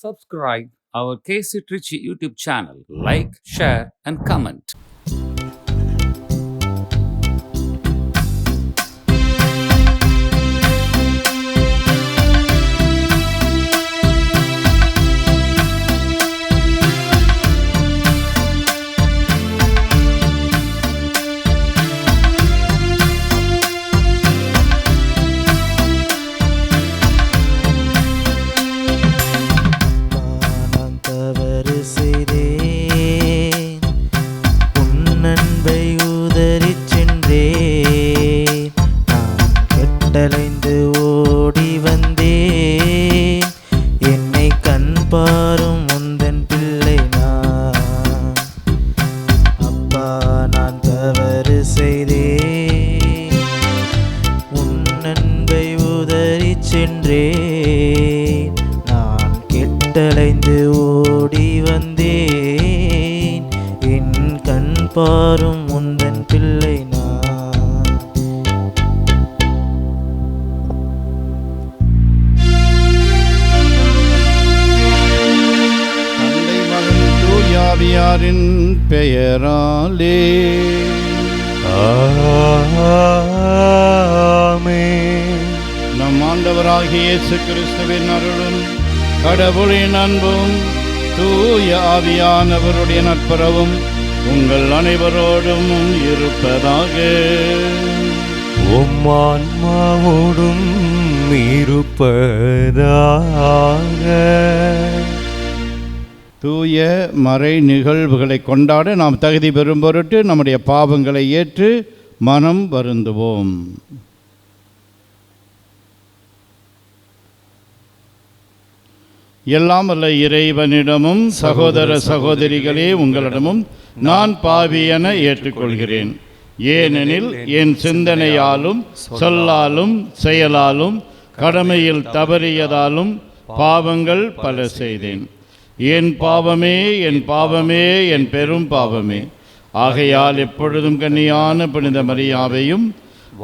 subscribe our KC Trichy YouTube channel. Like, share, and comment. கட்டளைந்து ஓடி வந்தேன், என்னை கண் பாரும் உந்தன் பிள்ளை நான். அப்பா, நான் தவறு செய்தேன், உன் அன்பை உதறி சென்றேன். நான் கட்டளைந்து ஓடி வந்தேன், என் கண் பாரும் உந்தன் பிள்ளை நான். ஆவியாரின் பெயராலே ஆமென். நம் ஆண்டவராகிய இயேசு கிறிஸ்துவின் அருளும் கடவுளின் அன்பும் தூய ஆவியானவருடைய நட்புறவும் உங்கள் அனைவரோடும் இருப்பதாக. உம் ஆன்மாவோடும் இருப்பதாக. தூய மறை நிகழ்வுகளை கொண்டாட நாம் தகுதி பெறும் பொருட்டு நம்முடைய பாவங்களை ஏற்று மனம் வருந்துவோம். எல்லாம் வல்ல இறைவனிடமும் சகோதர சகோதரிகளே உங்களிடமும் நான் பாவி என ஏற்றுக்கொள்கிறேன். ஏனெனில் என் சிந்தனையாலும் சொல்லாலும் செயலாலும் கடமையில் தவறியதாலும் பாவங்கள் பல செய்தேன். என் பாவமே, என் பாவமே, என் பெரும் பாவமே. ஆகையால் எப்பொழுதும் கன்னியான புனித மரியாவையும்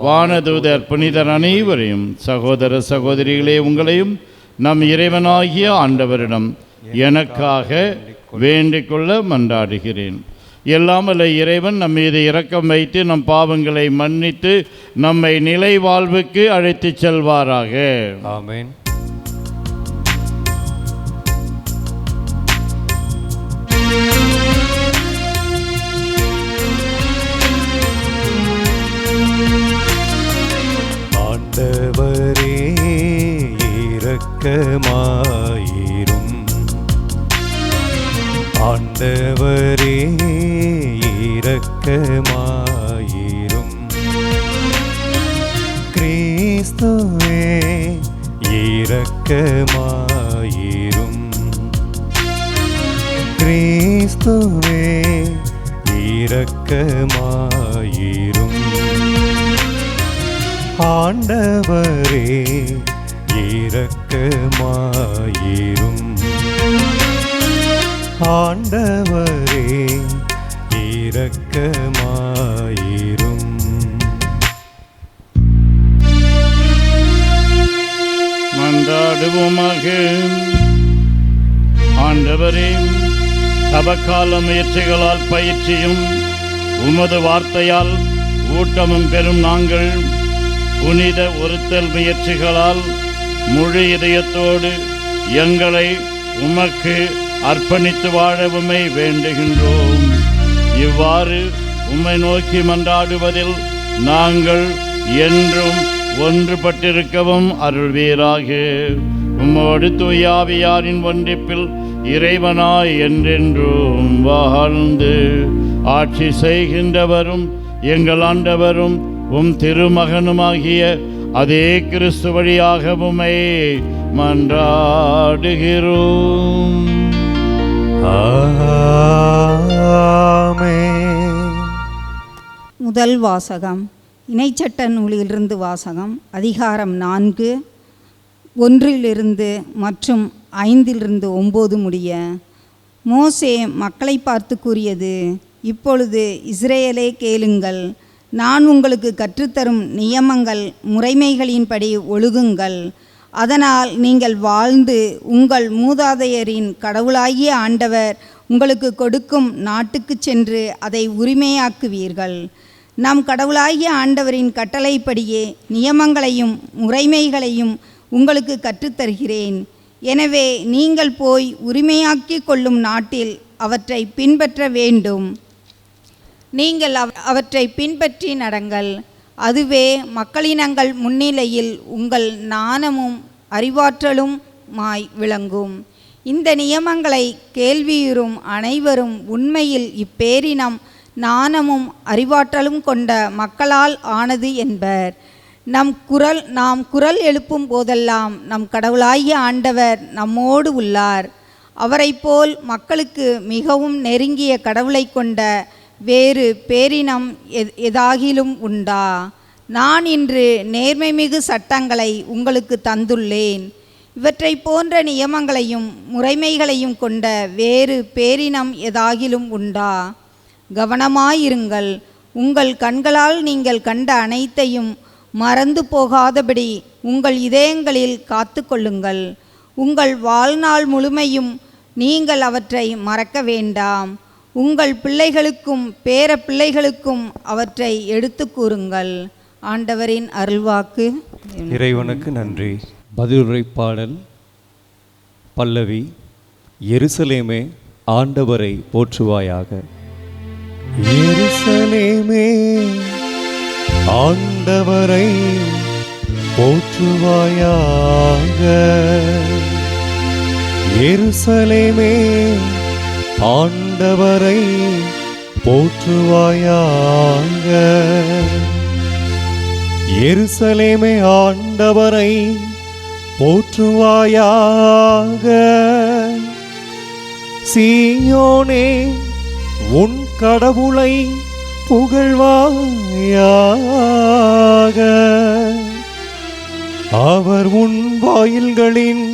வானதூதர் புனிதர் அனைவரையும் சகோதர சகோதரிகளே உங்களையும் நம் இறைவனாகிய ஆண்டவரிடம் எனக்காக வேண்டிக் கொள்ள மன்றாடுகிறேன். எல்லாம் வல்ல இறைவன் நம் மீது இரக்கம் வைத்து நம் பாவங்களை மன்னித்து நம்மை நிலை வாழ்வுக்கு அழைத்துச் செல்வாராக. ஆமென். ஆண்டவரே இரக்கமாயிரும், ஆண்டவரே இரக்கமாயிரும். கிறிஸ்துவே இரக்கமாயிரும், கிறிஸ்துவே இரக்கமாயிரும். ஆண்டவரே இரக்கமாயிரும், ஆண்டவரே இரக்கமாயிரும். மன்றாடுவோமாக. ஆண்டவரே, தபக்கால முயற்சிகளால் பயிற்சியும் உமது வார்த்தையால் ஊட்டமும் பெறும் நாங்கள் புனித ஒருத்தல் முயற்சிகளால் முழு இதயத்தோடு எங்களை உமக்கு அர்ப்பணித்து வாழ உம்மை வேண்டுகின்றோம். இவ்வாறு உம்மை நோக்கி மன்றாடுவதில் நாங்கள் என்றும் ஒன்றுபட்டிருக்கவும் அருள்வீராக. உம்மோடு தூய ஆவியாரின் ஒன்றிப்பில் இறைவனாய் என்றென்றும் வாழ்ந்து ஆட்சி செய்கின்றவரும் எங்கள் ஆண்டவரும் உம் திருமகனுமாகிய அதே கிறிஸ்து வழியாக உம்மை மன்றாடுகிறோம். ஆமென். முதல் வாசகம். இணைச்சட்ட நூலிலிருந்து வாசகம். அதிகாரம் 4 1 மற்றும் 5 9 முடிய. மோசே மக்களை பார்த்து கூறியது: இப்பொழுது இஸ்ரேலே கேளுங்கள், நான் உங்களுக்கு கற்றுத்தரும் நியமங்கள் முறைமைகளின்படி ஒழுகுங்கள். அதனால் நீங்கள் வாழ்ந்து உங்கள் மூதாதையரின் கடவுளாகிய ஆண்டவர் உங்களுக்கு கொடுக்கும் நாட்டுக்கு சென்று அதை உரிமையாக்குவீர்கள். நம் கடவுளாகிய ஆண்டவரின் கட்டளைப்படியே நியமங்களையும் முறைமைகளையும் உங்களுக்கு கற்றுத்தருகிறேன். எனவே நீங்கள் போய் உரிமையாக்கி கொள்ளும் நாட்டில் அவற்றை பின்பற்ற வேண்டும். நீங்கள் அவற்றை பின்பற்றி நடங்கள். அதுவே மக்களினங்கள் முன்னிலையில் உங்கள் ஞானமும் அறிவாற்றலும் விளங்கும். இந்த நியமங்களை கேள்வியுறும் அனைவரும் உண்மையில் இப்பேரினம் ஞானமும் அறிவாற்றலும் கொண்ட மக்களால் ஆனது என்பர். நாம் குரல் எழுப்பும் போதெல்லாம் நம் கடவுளாகிய ஆண்டவர் நம்மோடு உள்ளார். அவரைப் போல் மக்களுக்கு மிகவும் நெருங்கிய கடவுளை கொண்ட வேறு பேரினம் எதாகிலும் உண்டா? நான் இன்று நேர்மைமிகு சட்டங்களை உங்களுக்கு தந்துள்ளேன். இவற்றை போன்ற நியமங்களையும் முறைமைகளையும் கொண்ட வேறு பேரினம் எதாகிலும் உண்டா? கவனமாயிருங்கள். உங்கள் கண்களால் நீங்கள் கண்ட அனைத்தையும் மறந்து போகாதபடி உங்கள் இதயங்களில் காத்து கொள்ளுங்கள். உங்கள் வாழ்நாள் முழுமையும் நீங்கள் அவற்றை மறக்க வேண்டாம். உங்கள் பிள்ளைகளுக்கும் பேர பிள்ளைகளுக்கும் அவற்றை எடுத்து கூறுங்கள். ஆண்டவரின் அருள்வாக்கு. இறைவனுக்கு நன்றி. பதிலுரை பாடல். பல்லவி. எருசலேமே ஆண்டவரை போற்றுவாயாக. எருசலேமே ஆண்டவரை போற்றுவாயாக. எருசலேமே ஆண்டவரை போற்றுவாயாக. எருசலேமே ஆண்டவரை போற்றுவாயாக. சீயோனே உன் கடவுளை புகழ்வாயாக. அவர் உன் வாயில்களின்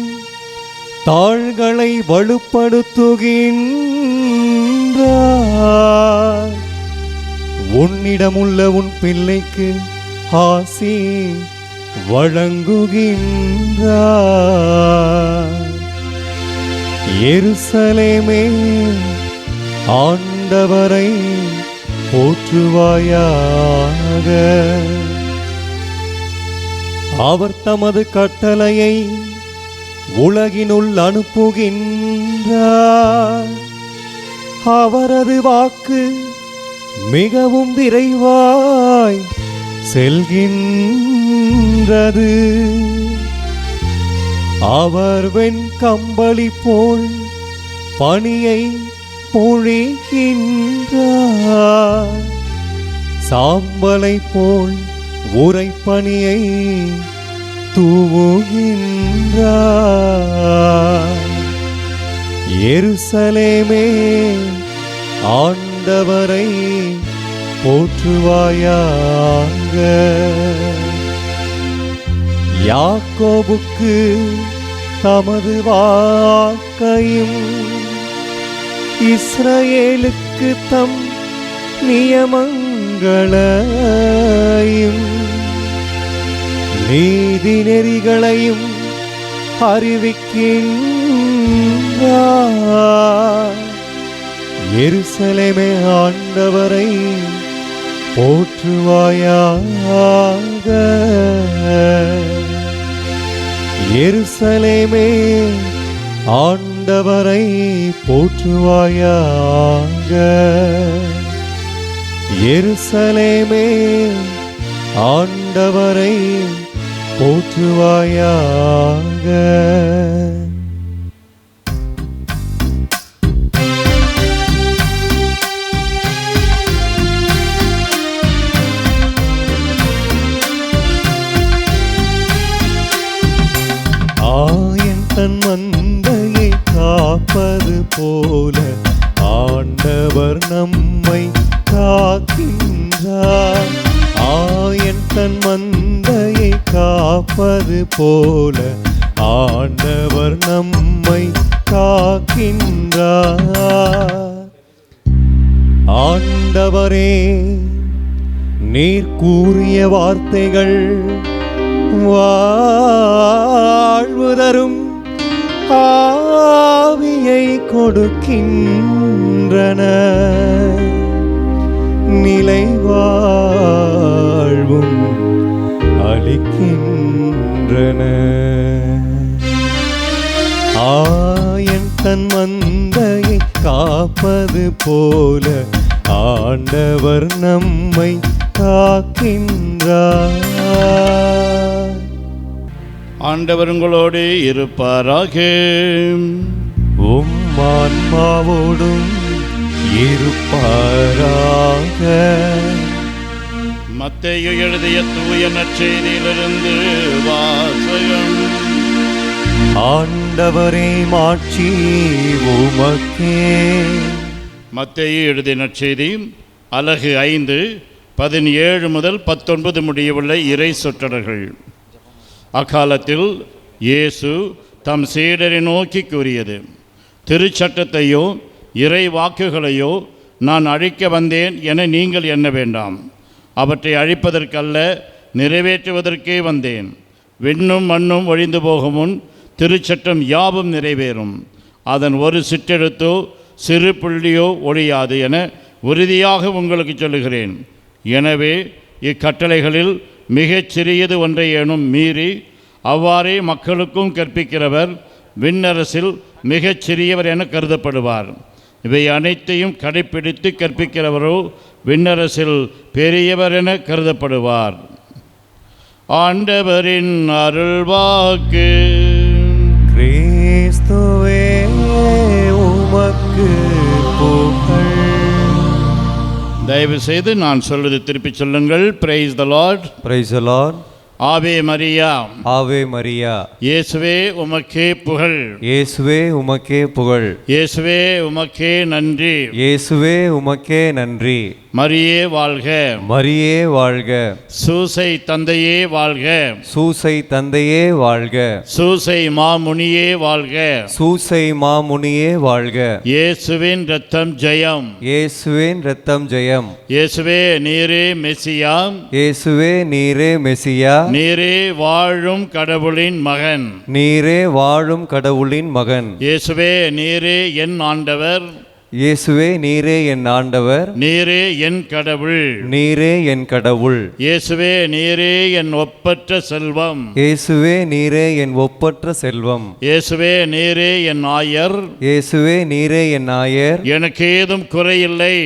தாள்களை வலுப்படுத்துகின்றார். உன்னிடமுள்ள உன் பிள்ளைக்கு ஆசி வழங்குகின்றார். எருசலேமே ஆண்டவரை போற்றுவாயாக. அவர் தமது கட்டளையை உலகினுள் அனுப்புகின்றார். அவரது வாக்கு மிகவும் விரைவாய் செல்கின்றது. அவர் வெண்கம்பளி போல் பனியை பொழிகின்றார். சாம்பலை போல் உறைபனியை தூவுகின்றார். எருசலேமே ஆண்டவரை போற்றுவாயாக. யாக்கோபுக்கு தமது வாக்கையும் இஸ்ரவேலுக்கு தம் நியமங்களையும் நீதி நெறிகளையும் அறிவிக்கின்றார். எருசலேமே ஆண்டவரை போற்றுவாயாக. எருசலேமே ஆண்டவரை போற்றுவாயாக. எருசலேமே ஆண்டவரை போற்றுவாயாக. ஆயன் தன் மந்தையை காப்பது போல ஆண்டவர் நம்மை காக்கின்றார். ஆயன் தன் மந்தையை காப்பது போல ஆண்டவர் நம்மை காக்கின்றார். ஆண்டவரே, நீர் கூறிய வார்த்தைகள் வாய்த்தன. நிலை வாழ்வும் அளிக்கின்றன. ஆயன் தன் மந்தையை காப்பது போல ஆண்டவர் நம்மை காக்கின்றார். ஆண்டவர் உங்களோடு இருப்பாராக. உம் ஆன்மாவோடும் இருப்பாராக. மத்தேயு எழுதிய தூய நற்செய்தியிலிருந்து வாசகம். ஆண்டவரே மாட்சி உமக்கே. மத்தேயு எழுதிய நற்செய்தி அலகு 5 17 முதல் 19 முடியவுள்ள இறை சொற்றொடர்கள். அக்காலத்தில் இயேசு தம் சீடரை நோக்கி கூறியது: திருச்சட்டத்தையோ இறை வாக்குகளையோ நான் அழிக்க வந்தேன் என நீங்கள் எண்ண வேண்டாம். அவற்றை அழிப்பதற்கல்ல, நிறைவேற்றுவதற்கே வந்தேன். விண்ணும் மண்ணும் ஒழிந்து போகும் முன் திருச்சட்டம் யாவும் நிறைவேறும். அதன் ஒரு சிற்றெழுத்தோ சிறு புள்ளியோ ஒழியாது என உறுதியாக உங்களுக்கு சொல்லுகிறேன். எனவே இக்கட்டளைகளில் மிகச் சிறியது ஒன்றையேனும் மீறி அவ்வாறே மக்களுக்கும் கற்பிக்கிறவர் விண்ணரசில் மிகச் சிறியவர் என கருதப்படுவார். இவை அனைத்தையும் கடைப்பிடித்து கற்பிக்கிறவரோ விண்ணரசில் பெரியவர் என கருதப்படுவார். ஆண்டவரின் அருள்வாக்கு. கிறிஸ்துவே உமக்கு புகழ். தயவு செய்து நான் சொல்வது திருப்பி சொல்லுங்கள். Praise the Lord. Praise the Lord. ஆவே மரியா. ஆவே மரியா. இயேசுவே உமக்கே புகழ். இயேசுவே உமக்கே புகழ். இயேசுவே உமக்கே நன்றி. இயேசுவே உமக்கே நன்றி. மரியே வாழ்க. மரியே வாழ்க. சூசை தந்தையே வாழ்க. சூசை தந்தையே வாழ்க. சூசை மாமுனியே வாழ்க. சூசை மாமுனியே வாழ்க. இயேசுவின் இரத்தம் ஜெயம். இயேசுவின் இரத்தம் ஜெயம். இயேசுவே நீரே மெசியா. இயேசுவே நீரே மெசியா. நீரே வாழும் கடவுளின் மகன். நீரே வாழும் கடவுளின் மகன். இயேசுவே நீரே என் ஆண்டவர். இயேசுவே நீரே என் ஆண்டவர். நீரே என் கடவுள். நீரே என் கடவுள். இயேசுவே நீரே என் ஒப்பற்ற செல்வம். இயேசுவே நீரே என் ஒப்பற்ற செல்வம். இயேசுவே நீரே என் ஆயர். இயேசுவே நீரே என் ஆயர். எனக்கேதும் குறையில்லை.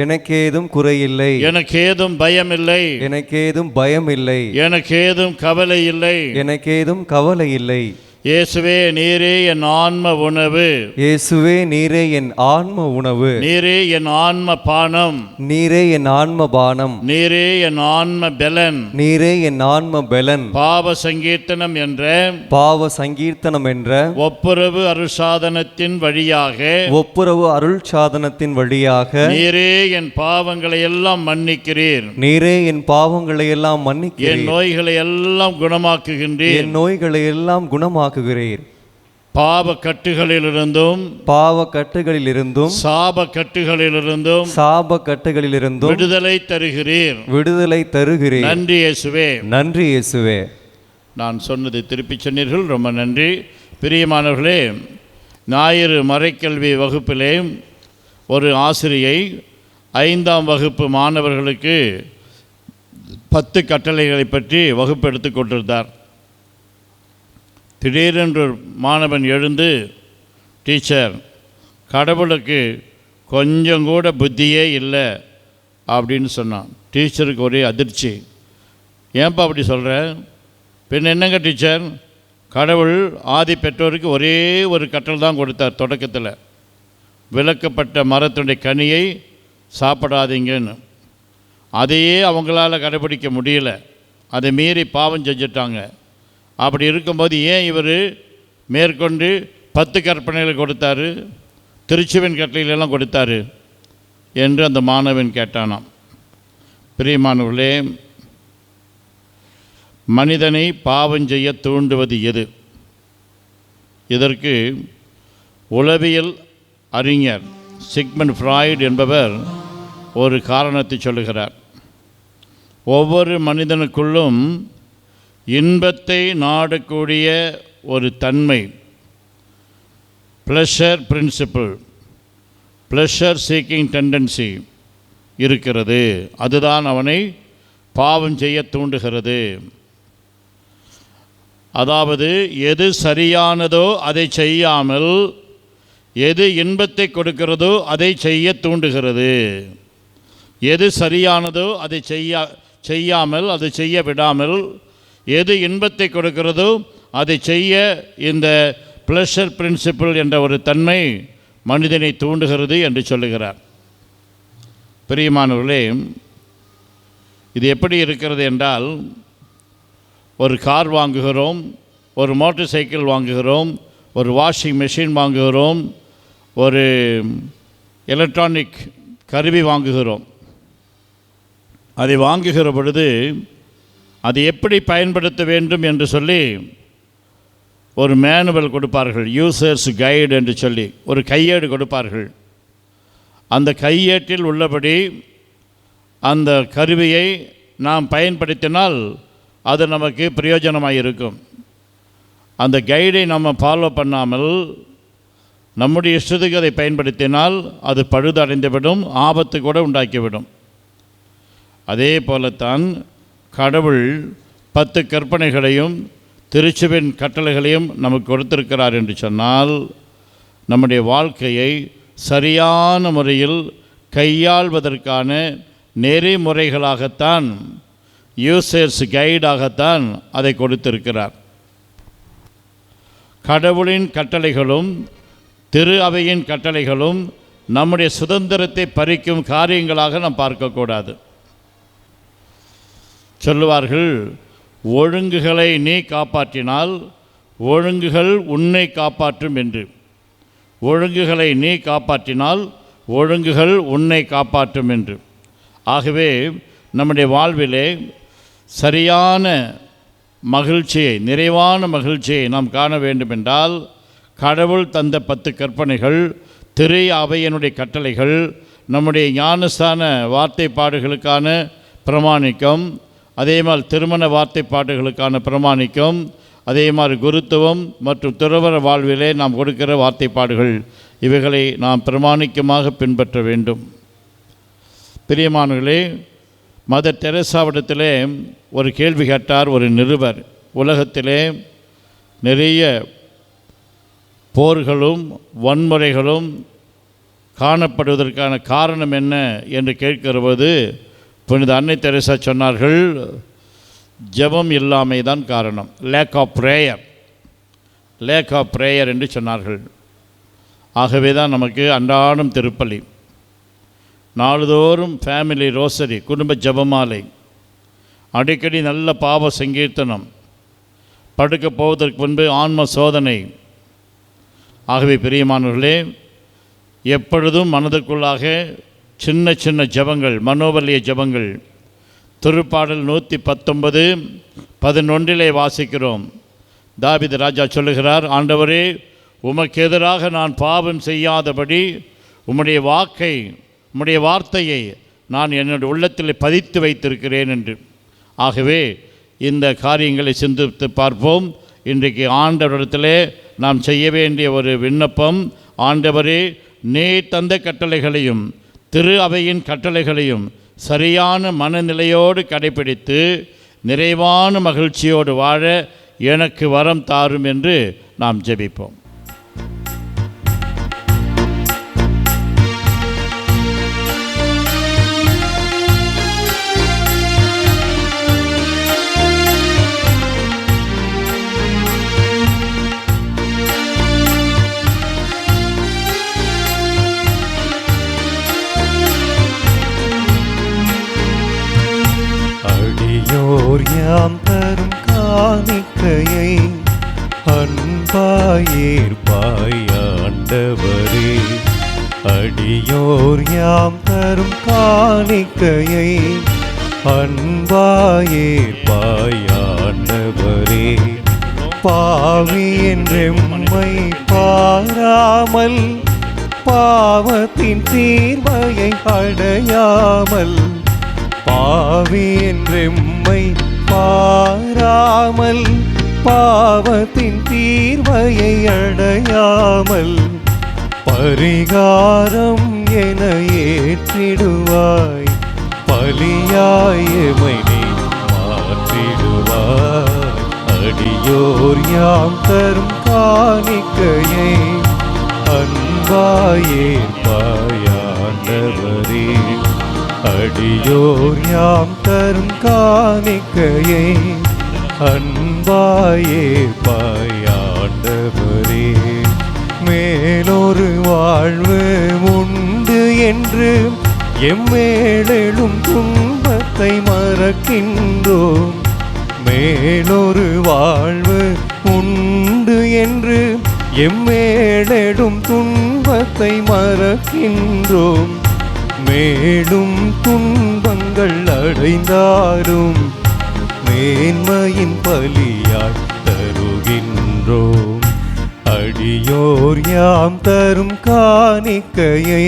எனக்கேதும் குறையில்லை. எனக்கேதும் பயமில்லை. எனக்கேதும் பயம் இல்லை. எனக்கேதும் கவலை இல்லை. எனக்கேதும் கவலை இல்லை. இயேசுவே நீரே என் ஆன்ம உணவு. இயேசுவே நீரே என் ஆன்ம உணவு. நீரே என் ஆன்ம பானம். நீரே என் ஆன்ம பானம். நீரே என் ஆன்ம பெலன். நீரே என் ஆன்ம பெலன். பாவ சங்கீர்த்தனம் என்ற பாவ சங்கீர்த்தனம் என்ற ஒப்புரவு அருள்சாதனத்தின் வழியாக ஒப்புரவு அருள் சாதனத்தின் வழியாக நீரே என் பாவங்களை எல்லாம் மன்னிக்கிறீர். நீரே என் பாவங்களை எல்லாம் என் மன்னிக்கிறீர். நோய்களை எல்லாம் குணமாக்குகின்றீர். என் நோய்களை எல்லாம் குணமாக்குகிறீர். பாவ கட்டுகளிலிருந்தும் பாவ கட்டுகளிலிருந்தும் சாப கட்டுகளிலிருந்தும் சாப கட்டுகளிலிருந்தும் விடுதலை தருகிறீர். விடுதலை தருகிறீர். நன்றி இயேசுவே. நன்றி இயேசுவே. நான் சொன்னதை திருப்பி சொன்னீர்கள், ரொம்ப நன்றி. பிரியமானவர்களே, ஞாயிறு மறைக்கல்வி வகுப்பிலே ஒரு ஆசிரியை 5ஆம் வகுப்பு மாணவர்களுக்கு 10 கட்டளைகளை பற்றி வகுப்பு எடுத்து கொண்டிருந்தார். திடீரென்று மாணவன் எழுந்து, டீச்சர், கடவுளுக்கு கொஞ்சம் கூட புத்தியே இல்லை அப்படின்னு சொன்னான். டீச்சருக்கு ஒரே அதிர்ச்சி. ஏன்பா அப்படி சொல்கிற? பின் என்னங்க டீச்சர், கடவுள் ஆதி பெற்றோருக்கு ஒரே ஒரு கட்டளை தான் கொடுத்தார் தொடக்கத்தில், விலக்கப்பட்ட மரத்துடைய கனியை சாப்பிடாதீங்கன்னு. அதையே அவங்களால கடைபிடிக்க முடியல, அதை மீறி பாவம் செஞ்சிட்டாங்க. அப்படி இருக்கும்போது ஏன் இவர் மேற்கொண்டு 10 கற்பனைகளை கொடுத்தாரு, திருச்சுவின் கட்டளைகளெல்லாம் கொடுத்தாரு என்று அந்த மாணவன் கேட்டானாம். பிரியமானவர்களே, மனிதனை பாவம் செய்ய தூண்டுவது எது? இதற்கு உளவியல் அறிஞர் சிக்மண்ட் ஃப்ராய்டு என்பவர் ஒரு காரணத்தை சொல்லுகிறார். ஒவ்வொரு மனிதனுக்குள்ளும் இன்பத்தை நாடக்கூடிய ஒரு தன்மை, pleasure principle, pleasure seeking tendency இருக்கிறது. அதுதான் அவனை பாவம் செய்ய தூண்டுகிறது. அதாவது எது சரியானதோ அதை செய்யாமல் எது இன்பத்தை கொடுக்கிறதோ அதை செய்ய தூண்டுகிறது. எது சரியானதோ அதை செய்யாமல் அதை செய்ய விடாமல் எது இன்பத்தை கொடுக்கிறதோ அதை செய்ய இந்த ப்ளஷர் பிரின்சிபிள் என்ற ஒரு தன்மை மனிதனை தூண்டுகிறது என்று சொல்லுகிறார். பிரியமானவர்களே, இது எப்படி இருக்கிறது என்றால், ஒரு கார் வாங்குகிறோம், ஒரு மோட்டார் சைக்கிள் வாங்குகிறோம், ஒரு வாஷிங் மெஷின் வாங்குகிறோம், ஒரு எலக்ட்ரானிக் கருவி வாங்குகிறோம். அதை வாங்குகிற பொழுது அதை எப்படி பயன்படுத்த வேண்டும் என்று சொல்லி ஒரு மேனுவல் கொடுப்பார்கள், யூசர்ஸ் கைடு என்று சொல்லி ஒரு கையேடு கொடுப்பார்கள். அந்த கையேட்டில் உள்ளபடி அந்த கருவியை நாம் பயன்படுத்தினால் அது நமக்கு பிரயோஜனமாக இருக்கும். அந்த கைடை நம்ம ஃபாலோ பண்ணாமல் நம்முடைய இஷ்டத்துக்கு அதை பயன்படுத்தினால் அது பழுதடைந்துவிடும், ஆபத்து கூட உண்டாக்கிவிடும். அதே போலத்தான் கடவுள் 10 கற்பனைகளையும் திருச்சபையின் கட்டளைகளையும் நமக்கு கொடுத்திருக்கிறார் என்று சொன்னால், நம்முடைய வாழ்க்கையை சரியான முறையில் கையாள்வதற்கான நெறிமுறைகளாகத்தான், யூசர்ஸ் கைடாகத்தான் அதை கொடுத்திருக்கிறார். கடவுளின் கட்டளைகளும் திரு அவையின் கட்டளைகளும் நம்முடைய சுதந்திரத்தை பறிக்கும் காரியங்களாக நாம் பார்க்கக்கூடாது. சொல்லுவார்கள், ஒழுங்குகளை நீ காப்பாற்றினால் ஒழுங்குகள் உன்னை காப்பாற்றும் என்று. ஒழுங்குகளை நீ காப்பாற்றினால் ஒழுங்குகள் உன்னை காப்பாற்றும் என்று. ஆகவே நம்முடைய வாழ்விலே சரியான மகிழ்ச்சியை, நிறைவான மகிழ்ச்சியை நாம் காண வேண்டுமென்றால், கடவுள் தந்த 10 கற்பனைகள், திரு அவையினுடைய கட்டளைகள், நம்முடைய ஞானஸ்தான வார்த்தைப்பாடுகளுக்கான பிரமாணிக்கம், அதே மாதிரி திருமண வார்த்தைப்பாடுகளுக்கான பிரமாணிக்கம், அதே மாதிரி குருத்துவம் மற்றும் துறவற வாழ்விலே நாம் கொடுக்கிற வார்த்தைப்பாடுகள், இவைகளை நாம் பிரமாணிக்கமாக பின்பற்ற வேண்டும். பிரியமானவர்களே, மதர் தெரேசாவிடத்திலே ஒரு கேள்வி கேட்டார் ஒரு நிருபர். உலகத்திலே நிறைய போர்களும் வன்முறைகளும் காணப்படுவதற்கான காரணம் என்ன என்று கேட்கிறபோது புனித அன்னை தெரேசா சொன்னார்கள், ஜெபம் இல்லாமை தான் காரணம். லேக் ஆஃப் ப்ரேயர் என்று சொன்னார்கள். ஆகவே தான் நமக்கு அன்றாடம் திருப்பலி, நாள்தோறும் ஃபேமிலி ரோசரி, குடும்ப ஜெபமாலை, அடிக்கடி நல்ல பாவ சங்கீர்த்தனம், படுக்க போவதற்கு முன்பு ஆன்ம சோதனை. ஆகவே பிரியமானவர்களே, எப்பொழுதும் மனதுக்குள்ளாக சின்ன சின்ன ஜெபங்கள், மனோபலிய ஜெபங்கள். திருப்பாடல் 119:11 வாசிக்கிறோம். தாவீது ராஜா சொல்லுகிறார், ஆண்டவரே, உமக்கு எதிராக நான் பாவம் செய்யாதபடி உம்முடைய வார்த்தையை நான் என்னுடைய உள்ளத்தில் பதித்து வைத்திருக்கிறேன் என்று. ஆகவே இந்த காரியங்களை சிந்தித்து பார்ப்போம். இன்றைக்கு ஆண்டவரிடத்திலே நாம் செய்ய வேண்டிய ஒரு விண்ணப்பம், ஆண்டவரே, நீ தந்த கட்டளைகளையும் திரு அவையின் கட்டளைகளையும் சரியான மனநிலையோடு கடைபிடித்து நிறைவான மகிழ்ச்சியோடு வாழ எனக்கு வரம் தாரும் என்று நாம் ஜெபிப்போம். யாம் தரும் காணிக்கையை அன்பாயேற்பாய் ஆண்டவரே. அடியோர் யாம் தரும் காணிக்கையை அன்பாயேற்பாய் ஆண்டவரே. பாவி என்றெம்மை பாராமல் பாவத்தின் தீர்வையை அடையாமல், பாவி என்றெம்மை பாராமல் பாவத்தின் தீர்வையை அடையாமல், பரிகாரம் என ஏற்றிடுவாய், பலியாய் எமை நீ மாற்றிடுவாய். அடியோர் யாம் தரும் காணிக்கையை அன்பாயே பாயாண்டவரே. அடியோர் யாம் தரும் காணிக்கையை அன்பாயே பாயாண்டவரே. மேலொரு வாழ்வு உண்டு என்று எம்மேலெழும் துன்பத்தை மறக்கின்றோம். மேலொரு வாழ்வு உண்டு என்று எம்மேலெழும் துன்பத்தை மறக்கின்றோம். மேலும் துன்பங்கள் அடைந்தாரும் மேன்மையின் பலியாய் தருகின்றோம். அடியோர் யாம் தரும் காணிக்கையை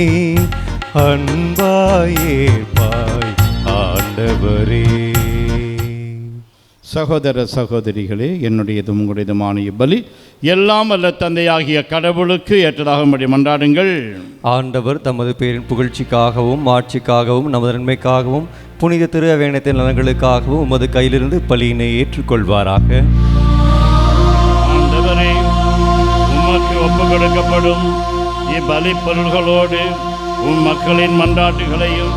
அன்பாயே பாய் ஆண்டவரே. சகோதர சகோதரிகளே, என்னுடையதும் உங்களுடையதுமான இப்பலி எல்லாம் அல்ல தந்தையாகிய கடவுளுக்கு ஏற்றதாகும்படி மன்றாடுங்கள். ஆண்டவர் தமது பேரின் புகழ்ச்சிக்காகவும் ஆட்சிக்காகவும் நமது நன்மைக்காகவும் புனித திரு அவையத்தின் நலன்களுக்காகவும் உமது கையிலிருந்து பலியினை ஏற்றுக்கொள்வாராக. ஆண்டவரே, உமக்கு ஒப்பு கொடுக்கப்படும் இப்பலி பொருள்களோடு மக்களின் மன்றாட்டுகளையும்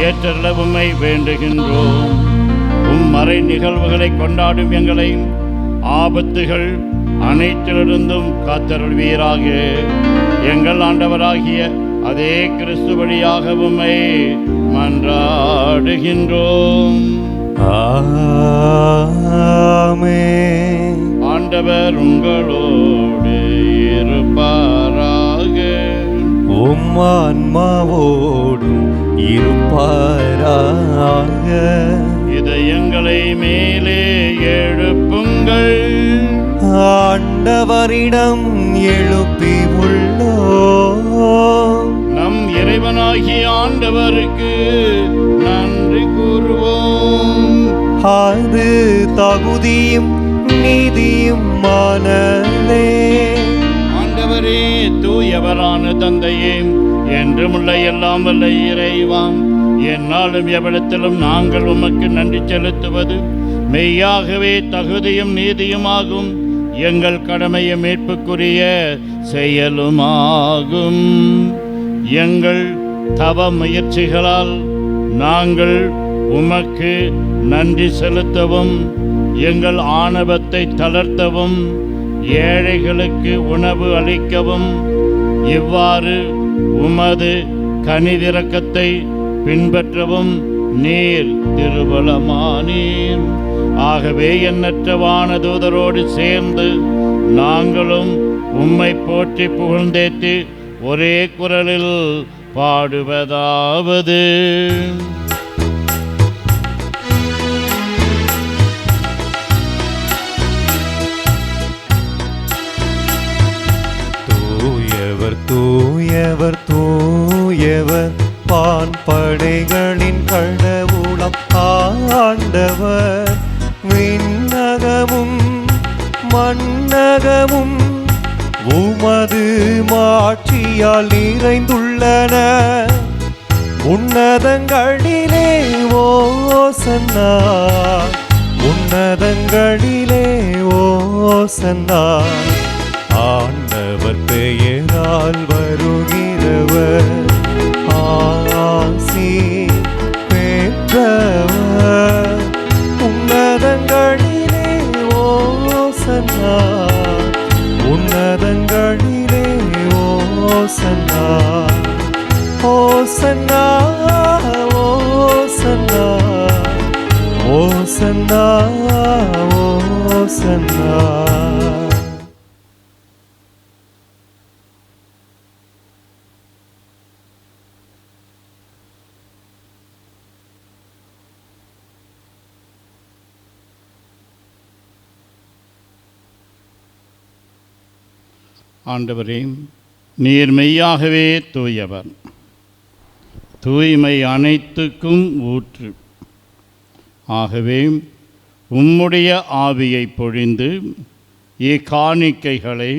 ஏற்றல உம்மை வேண்டுகின்றோம். மறை நிகழ்வுகளை கொண்டாடும் எங்களை ஆபத்துகள் அனைத்திலிருந்தும் காத்தருள்வீராக. எங்கள் ஆண்டவராகிய அதே கிறிஸ்து வழியாக உம்மை மன்றாடுகின்றோம். ஆமென். ஆண்டவர் உங்களோடு இருப்பாராக. உம் ஆன்மாவோடும் இருப்பாராக. இதயங்களை மேலே எழுப்புங்கள். ஆண்டவரிடம் எழுப்பி உள்ளோம். நம் இறைவனாகிய ஆண்டவருக்கு நன்றி கூறுவோம். அது தகுதியும் நீதியும் மானதே. ஆண்டவரே, தூயவரான தந்தையே, என்றுமுள்ள எல்லாம் வல்ல இறைவாம், என்னாலும் எவ்விடத்திலும் நாங்கள் உமக்கு நன்றி செலுத்துவது மெய்யாகவே தகுதியும் நீதியுமாகும். எங்கள் கடமையும் மீட்புக்குரிய செயலுமாகும். எங்கள் தவ முயற்சிகளால் நாங்கள் உமக்கு நன்றி செலுத்தவும், எங்கள் ஆணவத்தை தளர்த்தவும், ஏழைகளுக்கு உணவு அளிக்கவும், இவ்வாறு உமது கனிவிரக்கத்தை பின்பற்றவும் நீர் திருபலமானீர். ஆகவே எண்ணற்ற வானதூதரோடு சேர்ந்து நாங்களும் உம்மை போற்றி புகழ்ந்தேத்தி ஒரே குரலில் பாடுவதாவது: தூயவர் தூயவர் தூயவர் வான்படைகளின் கடவுளம் ஆண்டவர். விண்ணகமும் மண்ணகமும் உமது மாட்சியால் நிறைந்துள்ளன. உன்னதங்களிலே ஓசன்னா, உன்னதங்களிலே ஓசன்னா. ஆண்டவர் பெயரால் வருகிறவர் ஆசி பெற்றவர். உன்னதங்களிலே ஓசன்னா, உன்னதங்களிலே ஓசன்னா. ஓசன்னா ஓசன்னா ஓசன்னா ஓசன்னா. ஆண்டவரே, நீர் மெய்யாகவே தூயவர், தூய்மை அனைத்துக்கும் ஊற்று. ஆகவே உம்முடைய ஆவியை பொழிந்து இக்காணிக்கைகளை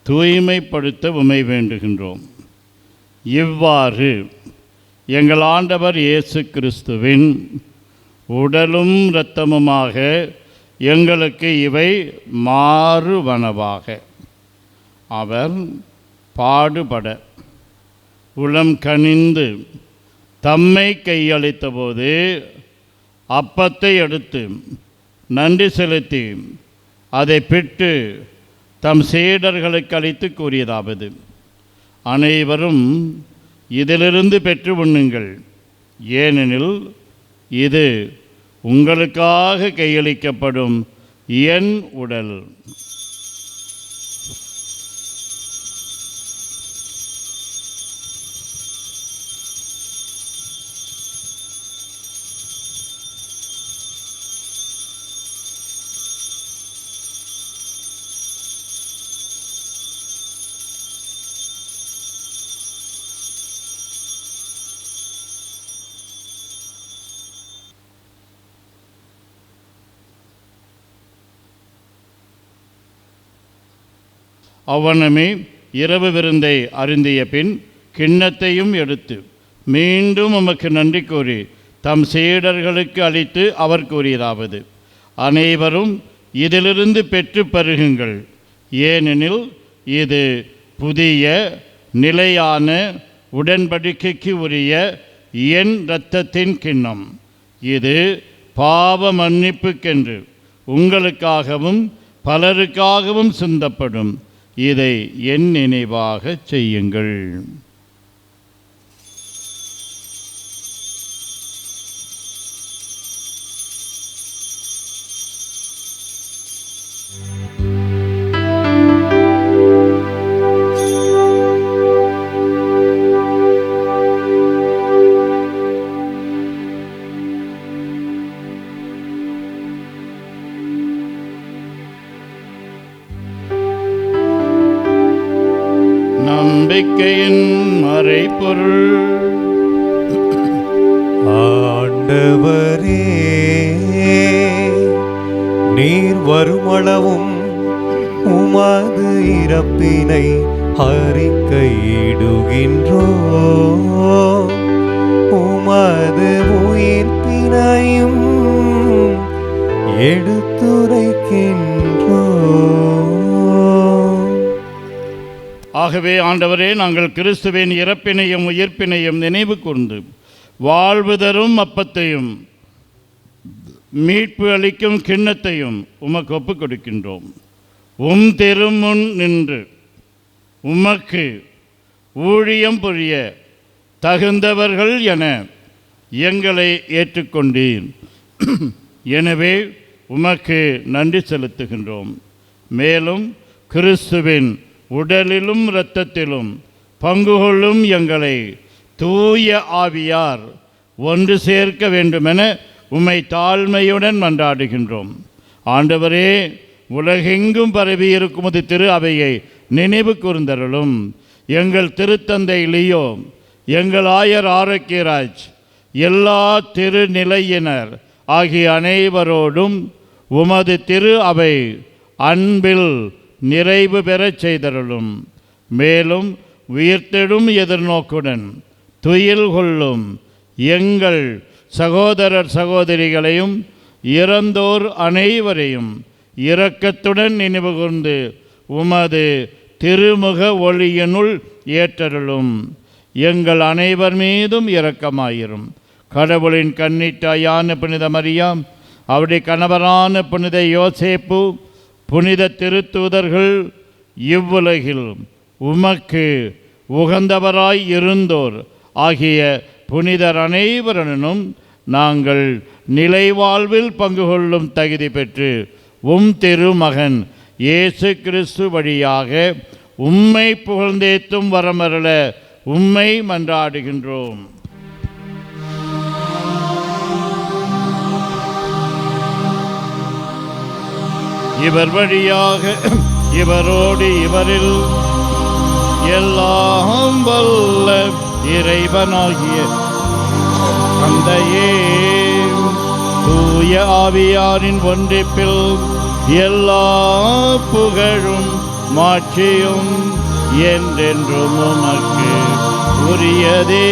தூய்மைப்படுத்த உம்மை வேண்டுகின்றோம். இவ்வாறு எங்கள் ஆண்டவர் இயேசு கிறிஸ்துவின் உடலும் இரத்தமுமாக எங்களுக்கு இவை மாறுவனவாக. அவர் பாடுபட உளம் கனிந்து தம்மை கையளித்தபோது அப்பத்தை எடுத்து நன்றி செலுத்தி அதை பிட்டு தம் சீடர்களுக்கு அளித்து கூறியதாவது: அனைவரும் இதிலிருந்து பெற்று உண்ணுங்கள், ஏனெனில் இது உங்களுக்காக கையளிக்கப்படும் என் உடல். அவ்வண்ணமே இரவு விருந்தை அருந்திய பின் கிண்ணத்தையும் எடுத்து மீண்டும் உமக்கு நன்றி கூறி தம் சீடர்களுக்கு அளித்து அவர் கூறியதாவது: அனைவரும் இதிலிருந்து பெற்று பருகுங்கள், ஏனெனில் இது புதிய நிலையான உடன்படிக்கைக்கு உரிய என் இரத்தத்தின் கிண்ணம். இது பாவ மன்னிப்புக்கென்று உங்களுக்காகவும் பலருக்காகவும் சிந்தப்படும். இதை என் நினைவாக செய்யுங்கள். நம்பிக்கையின் மறைபொருள். ஆண்டவரே, நீர் வருமளவும் உமது இறப்பினை அறிக்கையிடுகின்றோம், உமது உயிர்ப்பினையும் எடுத்துரைக்கின்றோம். ஆகவே ஆண்டவரே, நாங்கள் கிறிஸ்துவின் இறப்பினையும் உயிர்ப்பினையும் நினைவு கூர்ந்து வாழ்வு தரும் அப்பத்தையும் மீட்பு அளிக்கும் கிண்ணத்தையும் உமக்கு ஒப்புக் கொடுக்கின்றோம். திருமுன் நின்று உமக்கு ஊழியம் புரிய தகுந்தவர்கள் என எங்களை ஏற்றுக்கொண்டீர். எனவே உமக்கு நன்றி செலுத்துகின்றோம். மேலும் கிறிஸ்துவின் உடலிலும் இரத்தத்திலும் பங்கு கொள்ளும் எங்களை தூய ஆவியார் ஒன்று சேர்க்க வேண்டுமென உம்மை தாழ்மையுடன் மன்றாடுகின்றோம். ஆண்டவரே, உலகெங்கும் பரவி இருக்கும் திரு அவையை நினைவு கூர்ந்தருளும். எங்கள் திருத்தந்தை லியோ, எங்கள் ஆயர் ஆரோக்கியராஜ், எல்லா திருநிலையினர் ஆகிய அனைவரோடும் உமது திரு அவை அன்பில் நிறைவு பெறச் செய்தருளும். மேலும் உயிர்த்தெழும் எதிர்நோக்குடன் துயில் கொள்ளும் எங்கள் சகோதரர் சகோதரிகளையும் இறந்தோர் அனைவரையும் இரக்கத்துடன் நினைவு கூர்ந்து உமது திருமுக ஒளியினுள் ஏற்றருளும். எங்கள் அனைவர் மீதும் இரக்கமாயிரும். கடவுளின் கன்னித்தாயான புனித மரியாம், அவருடைய கணவரான புனித யோசேப்பு, புனித திருத்தூதர்கள், இவ்வுலகில் உமக்கு உகந்தவராய் இருந்தோர் ஆகிய புனிதர் அனைவருடனும் நாங்கள் நிலைவாழ்வில் பங்கு கொள்ளும் தகுதி பெற்று திருமகன் இயேசு கிறிஸ்து வழியாக உம்மை புகழ்ந்தேத்தும் வரமருள உம்மை மன்றாடுகின்றோம். இவர் வழியாக இவரோடு இவரில் எல்லாம் வல்ல இறைவனாகிய தந்தையே, தூய ஆவியாரின் ஒன்றிப்பில் எல்லா புகழும் மாட்சியும் என்றென்றும் உமக்கு உரியதே.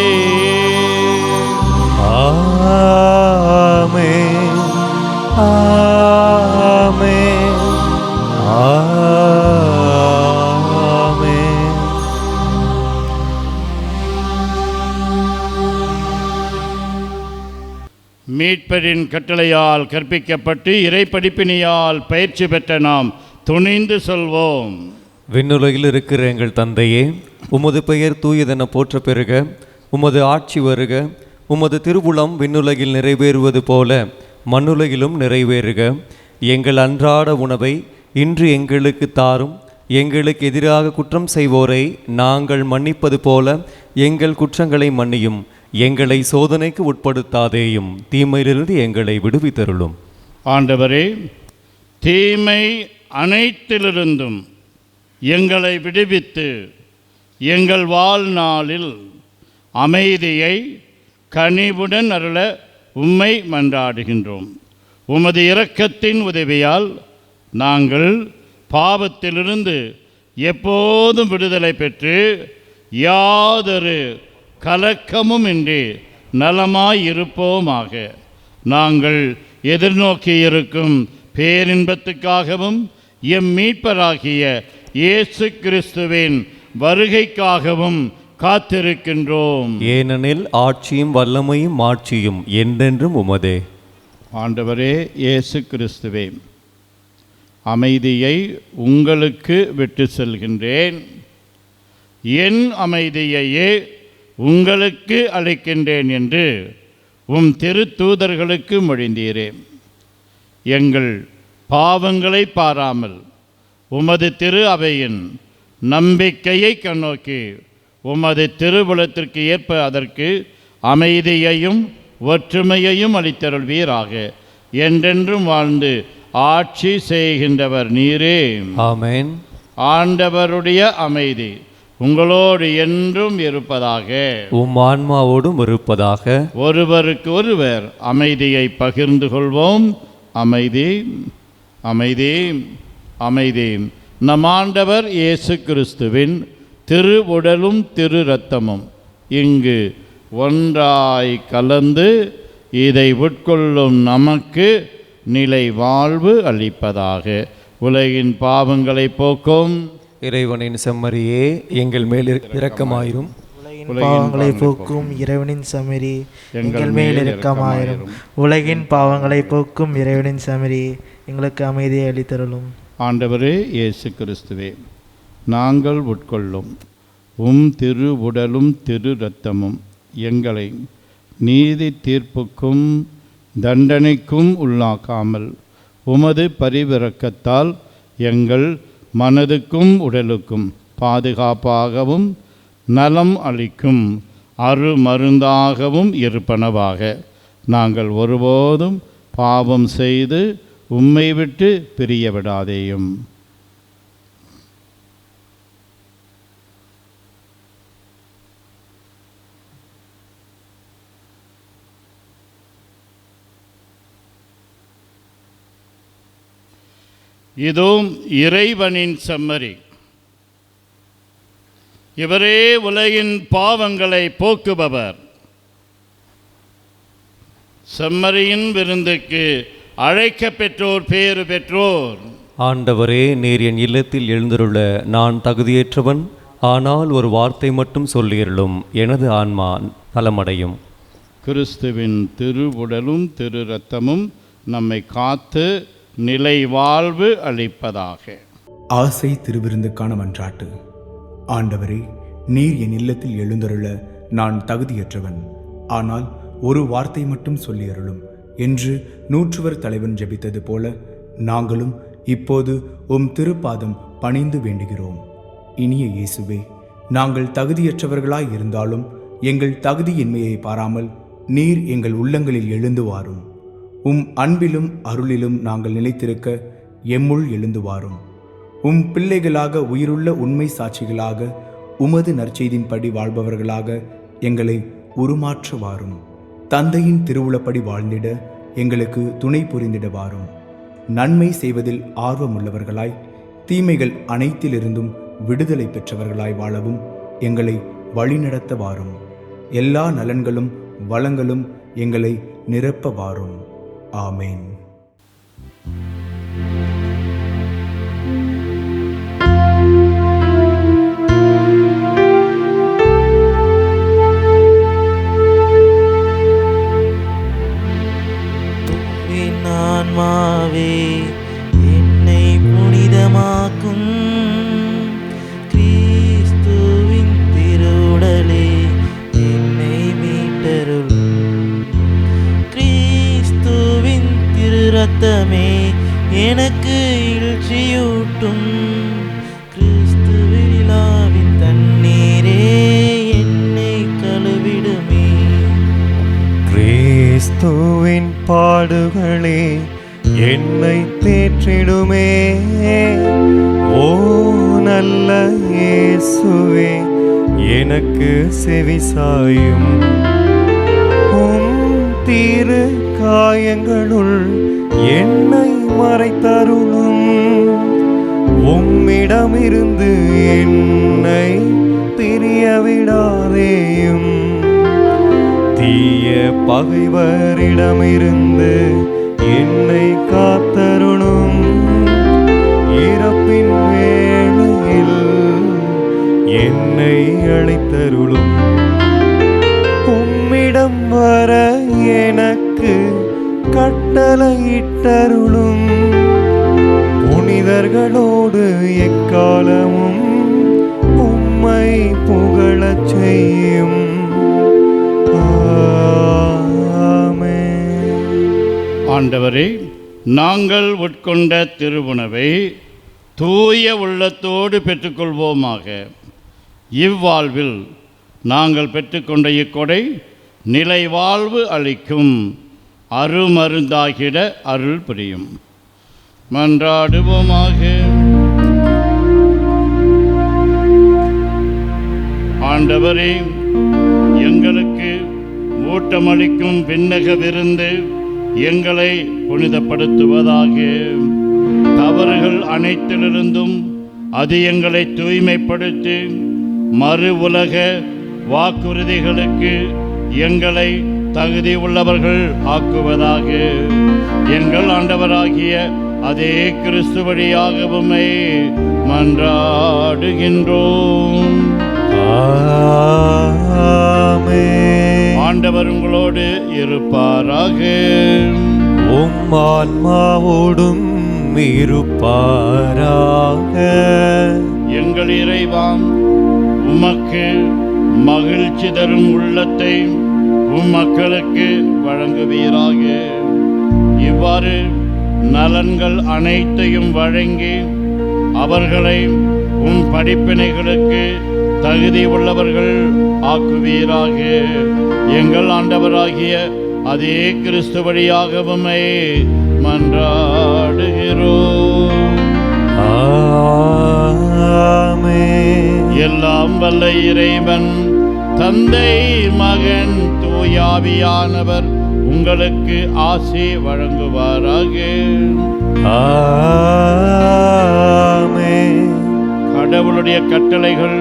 ஆமென். ஆமென். ஆமென். மீட்பரின் கட்டளையால் கற்பிக்கப்பட்டு இறைப்படிப்பினியால் பயிற்சி பெற்ற நாம் துணிந்து சொல்வோம். விண்ணுலகில் இருக்கிற எங்கள் தந்தையே, உமது பெயர் தூயதென போற்ற பெறுக. உமது ஆட்சி வருக. உமது திருவுளம் விண்ணுலகில் நிறைவேறுவது போல மண்ணுலகிலும் நிறைவேறுக. எங்கள் அன்றாட உணவை இன்று எங்களுக்கு தாரும். எங்களுக்கு எதிராக குற்றம் செய்வோரை நாங்கள் மன்னிப்பது போல எங்கள் குற்றங்களை மன்னியும். எங்களை சோதனைக்கு உட்படுத்தாதேயும், தீமையிலிருந்து எங்களை விடுவித்தருளும். ஆண்டவரே, தீமை அனைத்திலிருந்தும் எங்களை விடுவித்து எங்கள் வாழ்நாளில் அமைதியை கனிவுடன் அருள உம்மை மன்றாடுகின்றோம். உமது இரக்கத்தின் உதவியால் நாங்கள் பாவத்திலிருந்து எப்போதும் விடுதலை பெற்று யாதொரு கலக்கமும் இன்றி நலமாயிருப்போமாக. நாங்கள் எதிர்நோக்கியிருக்கும் பேரின்பத்துக்காகவும் எம் மீட்பராகிய இயேசு கிறிஸ்துவின் வருகைக்காகவும் காத்திருக்கின்றோம். ஏனெனில் ஆட்சியும் வல்லமையும் மாட்சியும் என்றென்றும் உமதே. ஆண்டவரே இயேசு கிறிஸ்துவே, அமைதியை உங்களுக்கு விட்டு செல்கின்றேன். என் அமைதியையே உங்களுக்கு அளிக்கின்றேன் என்று உம் திருத்தூதர்களுக்கு மொழிந்தீரே. எங்கள் பாவங்களை பாராமல் உமது திரு அவையின் நம்பிக்கையை கண்ணோக்கி உமது திருவுளத்திற்கு ஏற்ப அதற்கு அமைதியையும் ஒற்றுமையையும் அளித்தருள்வீராக. என்றென்றும் வாழ்ந்து ஆட்சி செய்கின்றவர் நீரே. ஆமென். ஆண்டவருடைய அமைதி உங்களோடு என்றும் இருப்பதாக. உம் ஆன்மாவோடும் இருப்பதாக. ஒருவருக்கு ஒருவர் அமைதியை பகிர்ந்து கொள்வோம். அமைதி, அமைதி, அமைதி. நம் ஆண்டவர் இயேசு கிறிஸ்துவின் திரு உடலும் திரு இரத்தமும் இங்கு ஒன்றாய் கலந்து இதை உட்கொள்ளும் நமக்கு நிலை வாழ்வு அளிப்பதாக. உலகின் பாவங்களை போக்கும் இறைவனின் செம்மறியே, எங்கள் மேல் இரக்கமாயிரும். உலகின் பாவங்களை போக்கும் இறைவனின் செம்மறி, எங்கள் மேல் இரக்கமாயிரும். உலகின் பாவங்களை போக்கும் இறைவனின் செம்மறி, எங்களுக்கு அமைதியை அளித்தருளும். ஆண்டவரே இயேசு கிறிஸ்துவே, நாங்கள் உட்கொள்ளும் உம் திரு உடலும் திரு இரத்தமும் எங்களை நீதி தீர்ப்புக்கும் தண்டனைக்கும் உள்ளாக்காமல் உமது பரிவிரக்கத்தால் எங்கள் மனதுக்கும் உடலுக்கும் பாதுகாப்பாகவும் நலம் அளிக்கும் அருமருந்தாகவும் இருப்பனவாக. நாங்கள் ஒருபோதும் பாவம் செய்து உம்மை விட்டு பிரிய விடாதேயும். இதோ இறைவனின் செம்மறி, இவரே உலகின் பாவங்களை போக்குபவர். செம்மறியின் விருந்துக்கு அழைக்க பெற்றோர் பேறு பெற்றோர். ஆண்டவரே, நீர் என் இல்லத்தில் எழுந்தருள நான் தகுதியேற்றவன். ஆனால் ஒரு வார்த்தை மட்டும் சொல்லியருளும், எனது ஆன்மா நலமடையும். கிறிஸ்துவின் திரு உடலும் திரு இரத்தமும் நம்மை காத்து நிலை வாழ்வு அளிப்பதாக. ஆசை திருவிருந்துக்கான மன்றாட்டு. ஆண்டவரே, நீர் என் இல்லத்தில் எழுந்தருள நான் தகுதியற்றவன். ஆனால் ஒரு வார்த்தை மட்டும் சொல்லி அருளும் என்று நூற்றுவர் தலைவன் ஜெபித்தது போல நாங்களும் இப்போது உம் திருப்பாதம் பணிந்து வேண்டுகிறோம். இனிய இயேசுவே, நாங்கள் தகுதியற்றவர்களாய் இருந்தாலும் எங்கள் தகுதியின்மையை பாராமல் நீர் எங்கள் உள்ளங்களில் எழுந்து வாரும். உம் அன்பிலும் அருளிலும் நாங்கள் நிலைத்திருக்க எம்முள் எழுந்து வாரும். உம் பிள்ளைகளாக உயிருள்ள உண்மை சாட்சிகளாக உமது நற்செய்தின்படி வாழ்பவர்களாக எங்களை உருமாற்ற வாரும். தந்தையின் திருவுளப்படி வாழ்ந்திட எங்களுக்கு துணை புரிந்திட வாரும். நன்மை செய்வதில் ஆர்வமுள்ளவர்களாய் தீமைகள் அனைத்திலிருந்தும் விடுதலை பெற்றவர்களாய் வாழவும் எங்களை வழிநடத்த வாரும். எல்லா நலன்களும் வளங்களும் எங்களை நிரப்ப வாரும். ஆமேன். ஆன்மாவே என்னை புனிதமாக்கும், கிறிஸ்துவின் திருவுடலே என்னை மீட்டருளும். கிறிஸ்துவின் திரு ரத்தமே எனக்கு எழுச்சியூட்டும். கிறிஸ்துவின் தண்ணீரே என்னை கழுவிடுமே. கிறிஸ்துவின் பாடுகளே என்னை தேற்றிடுமே. ஓ நல்ல இயேசுவே, எனக்கு செவிசாயும். திரு காயங்களுள் என்னை மறைத்தருளும். உம்மிடமிருந்து என்னை பிரியவிடாதேயும். தீய பகைவரிடமிருந்து என்னை காத்தருளும். இறப்பின் வேளையில் என்னை அழைத்தருளும். உம்மிடம் வர எனக்கு கட்டளையிட்டருளும். புனிதர்களோடு எக்காலமும் உம்மை புகழச் செய்யும். ஆண்டவரே, நாங்கள் உட்கொண்ட திருவுணவை தூய உள்ளத்தோடு பெற்றுக்கொள்வோமாக. இவ்வாழ்வில் நாங்கள் பெற்றுக்கொண்ட இக்கொடை நிலை வாழ்வு அளிக்கும் அருமருந்தாகிட அருள் புரியும். மன்றாடுவோமாக. ஆண்டவரே, எங்களுக்கு ஊட்டமளிக்கும் விண்ணக விருந்து எங்களை புனிதப்படுத்துவதாக. தவறுகள் அனைத்திலிருந்தும் அது எங்களை தூய்மைப்படுத்தி மறு உலக வாக்குறுதிகளுக்கு எங்களை தகுதி உள்ளவர்கள் ஆக்குவதாக. எங்கள் ஆண்டவராகிய அதே கிறிஸ்து வழியாக உம்மை மன்றாடுகின்றோம். ஆண்டவர் உங்களோடு இருப்பாராக. உம் ஆன்மாவோடும் இருப்பாராக. எங்கள் இறைவாம், உமக்கு மகிழ்ச்சி தரும் உள்ளத்தை மக்களுக்கு வழங்குவீராக. இவ்வாறு நலன்கள் அனைத்தையும் வழங்கி அவர்களை படிப்பினைகளுக்கு தகுதி உள்ளவர்கள் ஆக்குவீராக. எங்கள் ஆண்டவராகிய அதே கிறிஸ்து வழியாக உம்மை மன்றாடுகிறோம். ஆமென். எல்லாம் வல்ல இறைவன் தந்தை, மகன், தூயாவியானவர் உங்களுக்கு ஆசி வழங்குவாராக. ஆமென். கடவுளுடைய கட்டளைகள்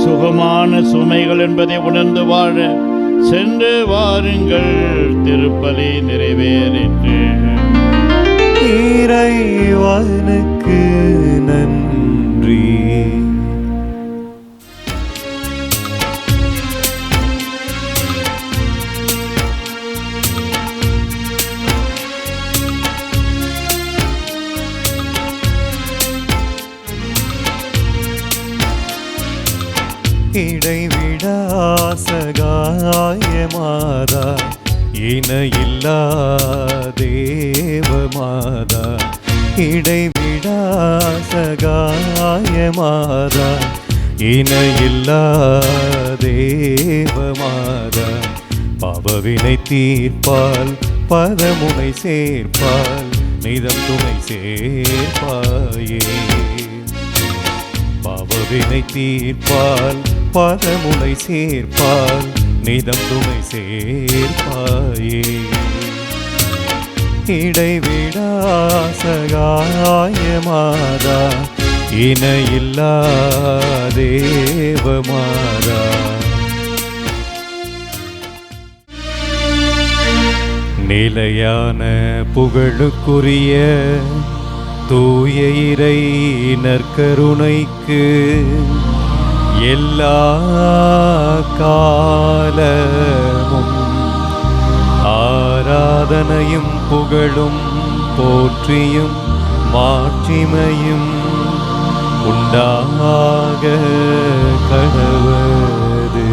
சுகமான சுமைகள் என்பதை உணர்ந்து வாழ சென்று வாருங்கள். திருப்பலி நிறைவேறிற்று. இறைவனுக்கு நன்றி. இடைவிடா சகாயமாதா, இணையில்லா தேவமாதா. இடைவிடா சகாயமாதா, இணையில்லா தேவமாதா. பாவவினை தீர்ப்பால் பதமுனை சேர்ப்பால் நிதம் துணை சேர்ப்பாயே. பாவவினை தீர்ப்பால் பதமுனை சேர்ப்பால் நிதம் துணை சேர்ப்பாயே. இடைவிடா சகாயமாதா, இணையில்லா தேவமாதா, நிலையான புகழுக்குரிய தூய இறை நற்கருணைக்கு எல்லா காலமும் ஆராதனையும் புகழும் போற்றியும் மாட்சிமையும் உண்டாக கடவது.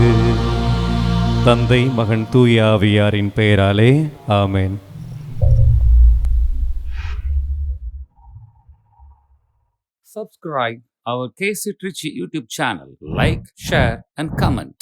தந்தை மகன் தூய ஆவியாரின் பெயராலே ஆமென். Subscribe our KC Trichy YouTube channel. Like, share and comment.